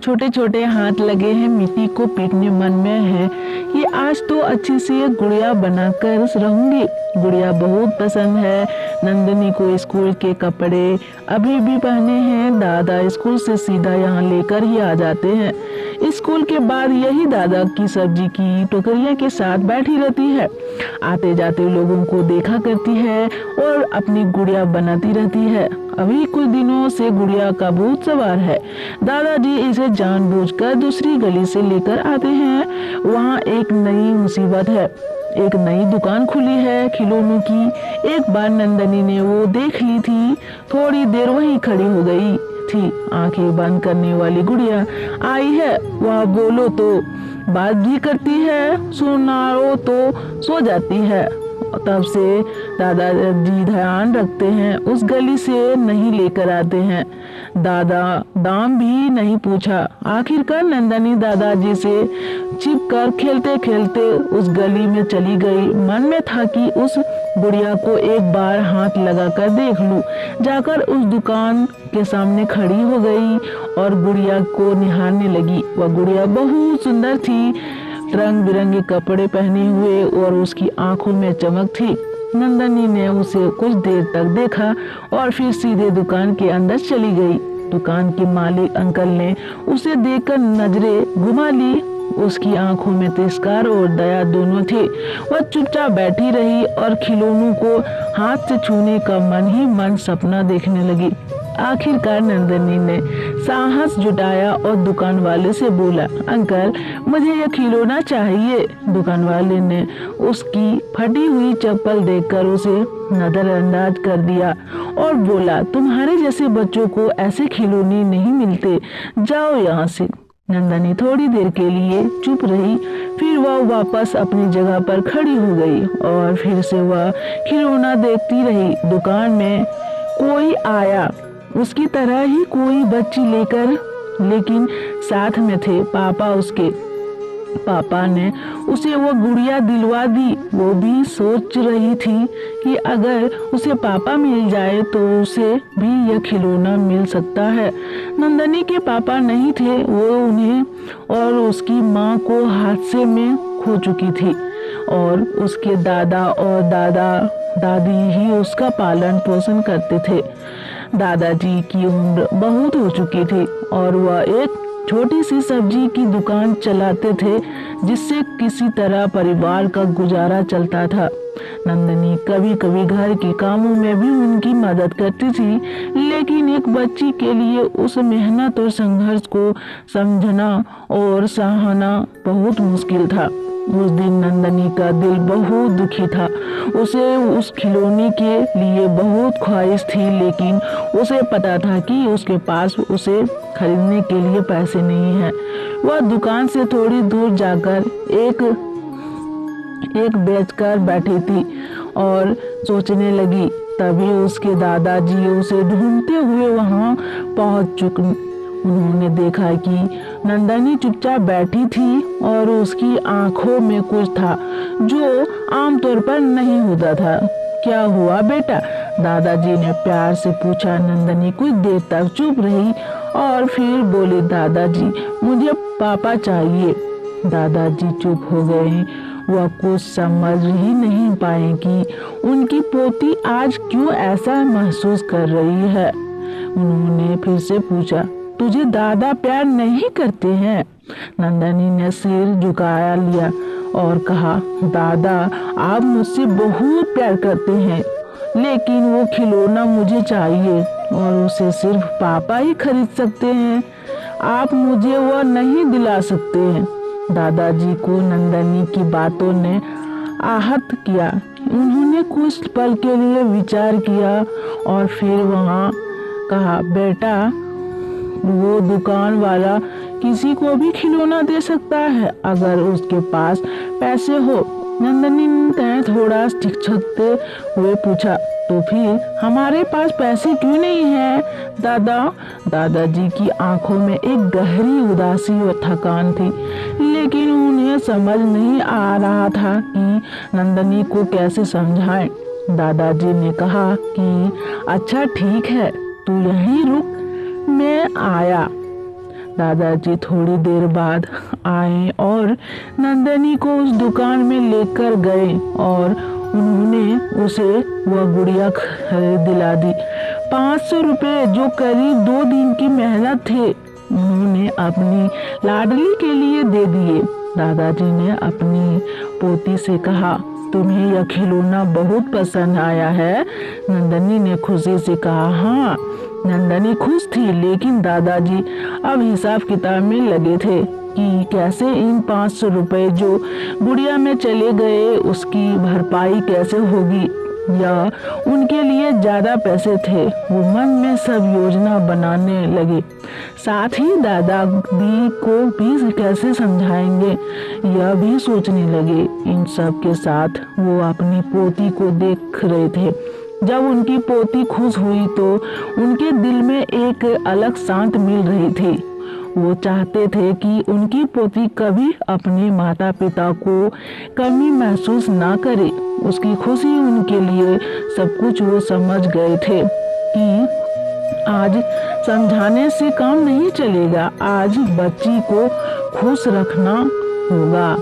छोटे छोटे हाथ लगे हैं, मिट्टी को पीटने मन में है कि आज तो अच्छी सी एक गुड़िया बनाकर रहूंगी। गुड़िया बहुत पसंद है। नंदनी को स्कूल के कपड़े अभी भी पहने हैं। दादा स्कूल से सीधा यहाँ लेकर ही आ जाते हैं। स्कूल के बाद यही दादा की सब्जी की टोकरियां के साथ बैठी रहती है। आते जाते लोगों को देखा करती है और अपनी गुड़िया बनाती रहती है। अभी कुछ दिनों से गुड़िया का भूत सवार है। दादाजी इसे जानबूझकर दूसरी गली से लेकर आते हैं। वहाँ एक नई मुसीबत है। एक नई दुकान खुली है खिलौनों की। एक बार नंदनी ने वो देख ली थी। थोड़ी देर वहीं खड़ी हो गई थी। आंखें बंद करने वाली गुड़िया आई है। वह बोलो तो बात भी करती है, सुनाओ तो सो जाती है। तब से दादाजी ध्यान रखते हैं, उस गली से नहीं लेकर आते हैं। दादा दाम भी नहीं पूछा। आखिरकार नंदनी दादाजी से छिपकर खेलते खेलते उस गली में चली गई। मन में था कि उस गुड़िया को एक बार हाथ लगाकर देख लूं। जाकर उस दुकान के सामने खड़ी हो गई और गुड़िया को निहारने लगी। वह गुड़िया बहुत सुंदर थी, रंग बिरंगे कपड़े पहने हुए और उसकी आंखों में चमक थी। नंदनी ने उसे कुछ देर तक देखा और फिर सीधे दुकान के अंदर चली गई। दुकान के मालिक अंकल ने उसे देखकर नजरें घुमा ली। उसकी आंखों में तिरस्कार और दया दोनों थे। वह चुपचाप बैठी रही और खिलौनों को हाथ से छूने का मन ही मन सपना देखने लगी। आखिरकार नंदनी ने साहस जुटाया और दुकान वाले से बोला, अंकल मुझे यह खिलौना चाहिए। दुकान वाले ने उसकी फटी हुई चप्पल देखकर उसे नजरअंदाज कर दिया और बोला, तुम्हारे जैसे बच्चों को ऐसे खिलौने नहीं मिलते, जाओ यहाँ से। नंदनी थोड़ी देर के लिए चुप रही, फिर वह वापस अपनी जगह पर खड़ी हो गई और फिर से वह खिलौना देखती रही। दुकान में कोई आया, उसकी तरह ही कोई बच्ची लेकर, लेकिन साथ में थे पापा उसके। पापा ने उसे वो गुड़िया दिलवा दी। वो भी सोच रही थी कि अगर उसे पापा मिल जाए तो उसे भी यह खिलौना मिल सकता है। नंदनी के पापा नहीं थे, वो उन्हें और उसकी माँ को हादसे में खो चुकी थी और उसके दादा और दादा दादी ही उसका पालन पोषण करते थे। दादाजी की उम्र बहुत हो चुकी थी और वह एक छोटी सी सब्जी की दुकान चलाते थे, जिससे किसी तरह परिवार का गुजारा चलता था। नंदनी कभी कभी घर के कामों में भी उनकी मदद करती थी, लेकिन एक बच्ची के लिए उस मेहनत और संघर्ष को समझना और सहना बहुत मुश्किल था। उस दिन नंदनी का दिल बहुत दुखी था। उसे उस खिलौने के लिए बहुत ख्वाहिश थी, लेकिन उसे पता था कि उसके पास उसे खरीदने के लिए पैसे नहीं हैं। वह दुकान से थोड़ी दूर जाकर एक बेंच कर बैठी थी और सोचने लगी। तभी उसके दादाजी उसे ढूंढते हुए वहां पहुंच चुके। उन्होंने देखा कि नंदनी चुपचाप बैठी थी और उसकी आंखों में कुछ था जो आमतौर पर नहीं होता था। क्या हुआ बेटा? दादाजी ने प्यार से पूछा। नंदनी कुछ देर तक चुप रही और फिर बोली, दादाजी मुझे पापा चाहिए। दादाजी चुप हो गए। वह कुछ समझ ही नहीं पाए कि उनकी पोती आज क्यों ऐसा महसूस कर रही है। उन्होंने फिर से पूछा, तुझे दादा प्यार नहीं करते हैं? नंदनी ने सिर झुकाया लिया और कहा, दादा आप मुझसे बहुत प्यार करते हैं, लेकिन वो खिलौना मुझे चाहिए और उसे सिर्फ पापा ही खरीद सकते हैं। आप मुझे वह नहीं दिला सकते हैं। दादाजी को नंदनी की बातों ने आहत किया। उन्होंने कुछ पल के लिए विचार किया और फिर वहाँ कहा, बेटा वो दुकान वाला किसी को भी खिलौना दे सकता है अगर उसके पास पैसे हो। नंदनी ने थोड़ा हिचकते हुए पूछा, तो फिर हमारे पास पैसे क्यों नहीं है दादा? दादाजी की आंखों में एक गहरी उदासी और थकान थी, लेकिन उन्हें समझ नहीं आ रहा था कि नंदनी को कैसे समझाएं। दादाजी ने कहा कि अच्छा ठीक है, तू यहीं रुक, मैं आया। दादाजी थोड़ी देर बाद आए और नंदनी को उस दुकान में लेकर गए और उन्होंने उसे वह गुड़िया दिला दी। 500 रुपये जो करीब 2 दिन की मेहनत थे उन्होंने अपनी लाडली के लिए दे दिए। दादाजी ने अपनी पोती से कहा, तुम्हें यह खिलौना बहुत पसंद आया है? नंदनी ने खुशी से कहा, हाँ। नंदनी खुश थी, लेकिन दादाजी अब हिसाब किताब में लगे थे कि कैसे इन 500 रुपये जो गुड़िया में चले गए उसकी भरपाई कैसे होगी, या उनके लिए ज़्यादा पैसे थे। वो मन में सब योजना बनाने लगे, साथ ही दादाजी को भी कैसे समझाएंगे यह भी सोचने लगे। इन सब के साथ वो अपनी पोती को देख रहे थे। जब उनकी पोती खुश हुई तो उनके दिल में एक अलग शांत मिल रही थी। वो चाहते थे कि उनकी पोती कभी अपने माता पिता को कमी महसूस ना करे। उसकी खुशी उनके लिए सब कुछ वो समझ गए थे कि आज समझाने से काम नहीं चलेगा, आज बच्ची को खुश रखना होगा।